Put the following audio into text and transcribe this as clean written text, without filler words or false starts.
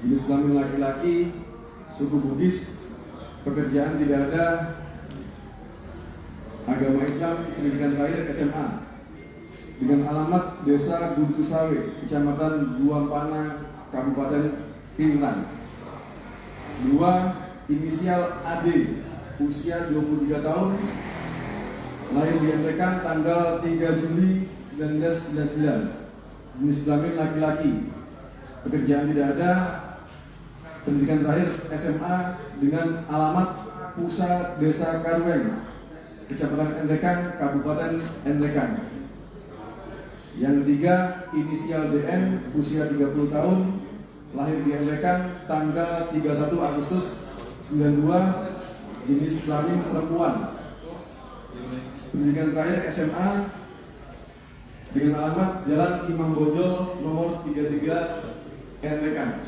jenis kelamin laki-laki, suku Bugis, pekerjaan tidak ada, agama Islam, pendidikan terakhir SMA, dengan alamat Desa Buntu Sawe, Kecamatan Buampana, Kabupaten Pinrang. 2. Inisial AD, usia 23 tahun, lahir di Endekan tanggal 3 Juli 1999, jenis kelamin laki-laki, pekerjaan tidak ada, pendidikan terakhir SMA, dengan alamat Pusa Desa Karwen, Kecamatan Endekan, Kabupaten Endekan. Yang ketiga, inisial DN, usia 30 tahun, lahir di Endekan tanggal 31 Agustus 92, jenis kelamin perempuan, pendidikan terakhir SMA, dengan alamat Jalan Imam Bonjol nomor 33 Endekan.